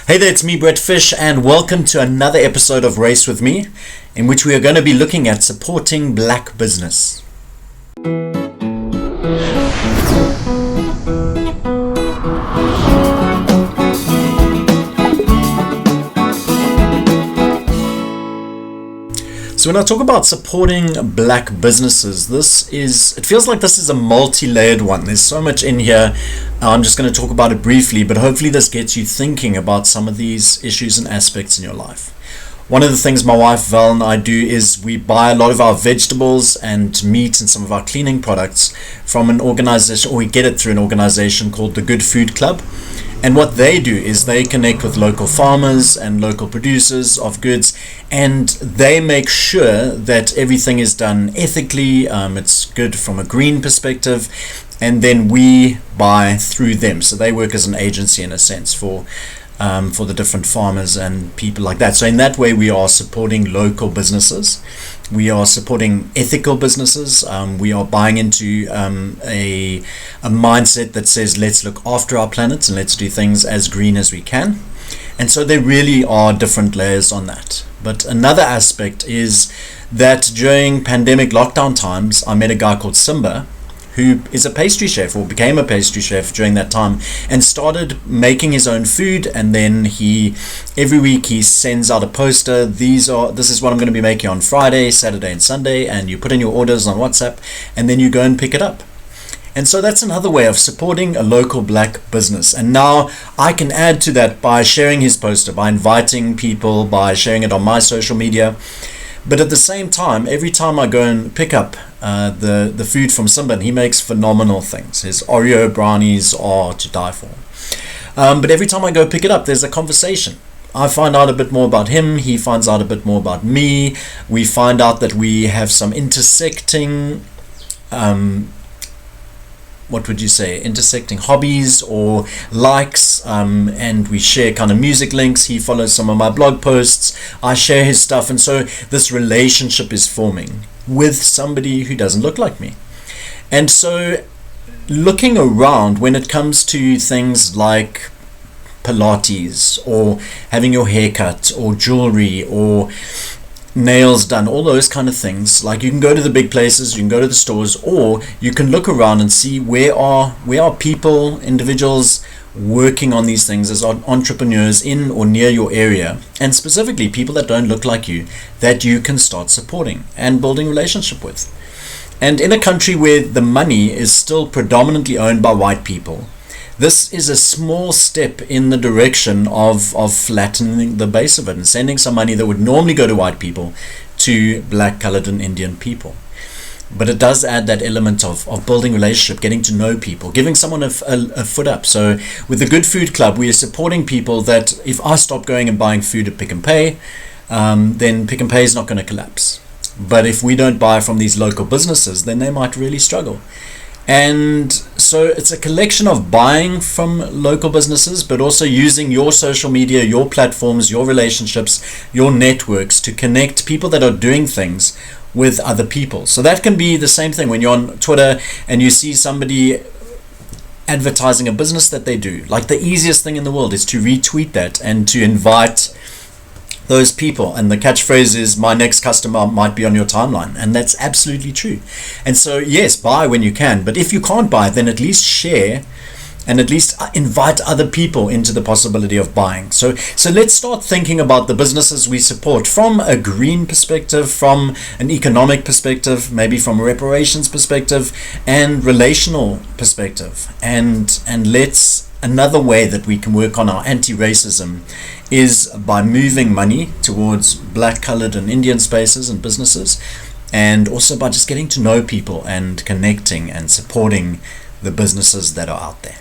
Hey there, it's me, Brett Fish, and welcome to another episode of Race With Me, in which we are going to be looking at supporting black business. So when I talk about supporting black businesses, it feels like this is a multi-layered one. There's so much in here. I'm just going to talk about it briefly, but hopefully this gets you thinking about some of these issues and aspects in your life. One of the things my wife Val and I do is we buy a lot of our vegetables and meat and some of our cleaning products from an organization, or we get it through an organization called the Good Food Club. And what they do is they connect with local farmers and local producers of goods, and they make sure that everything is done ethically. It's good from a green perspective, and then we buy through them. So they work as an agency in a sense for the different farmers and people like that. So in that way, we are supporting local businesses. We are supporting ethical businesses. We are buying into a mindset that says, let's look after our planet and let's do things as green as we can. And so there really are different layers on that. But another aspect is that during pandemic lockdown times, I met a guy called Simba, who is a pastry chef, or became a pastry chef during that time, and started making his own food. And then every week he sends out a poster. This is what I'm going to be making on Friday, Saturday and Sunday, and you put in your orders on WhatsApp, and then you go and pick it up. And so that's another way of supporting a local black business. And now I can add to that by sharing his poster, by inviting people, by sharing it on my social media. But at the same time, every time I go and pick up the food from Simba, and he makes phenomenal things. His Oreo brownies are to die for. But every time I go pick it up, there's a conversation. I find out a bit more about him. He finds out a bit more about me. We find out that we have some intersecting intersecting hobbies or likes, and we share kind of music links. He follows some of my blog posts, I share his stuff, and so this relationship is forming with somebody who doesn't look like me. And so looking around when it comes to things like Pilates or having your hair cut or jewelry or nails done, all those kind of things, like you can go to the big places, you can go to the stores, or you can look around and see where are people, individuals working on these things as entrepreneurs in or near your area, and specifically people that don't look like you, that you can start supporting and building relationship with. And in a country where the money is still predominantly owned by white people, this is a small step in the direction of flattening the base of it and sending some money that would normally go to white people to black, colored, and Indian people. But it does add that element of building relationship, getting to know people, giving someone a foot up. So with the Good Food Club, we are supporting people that if I stop going and buying food at Pick n Pay, then Pick n Pay is not going to collapse. But if we don't buy from these local businesses, then they might really struggle. And so it's a collection of buying from local businesses, but also using your social media, your platforms, your relationships, your networks to connect people that are doing things with other people. So that can be the same thing when you're on Twitter and you see somebody advertising a business that they do. Like the easiest thing in the world is to retweet that and to invite those people, and the catchphrase is, my next customer might be on your timeline, and that's absolutely true. And so yes, buy when you can, but if you can't buy, then at least share and at least invite other people into the possibility of buying. So let's start thinking about the businesses we support from a green perspective, from an economic perspective, maybe from a reparations perspective and relational perspective. And another way that we can work on our anti-racism is by moving money towards black, colored, and Indian spaces and businesses, and also by just getting to know people and connecting and supporting the businesses that are out there.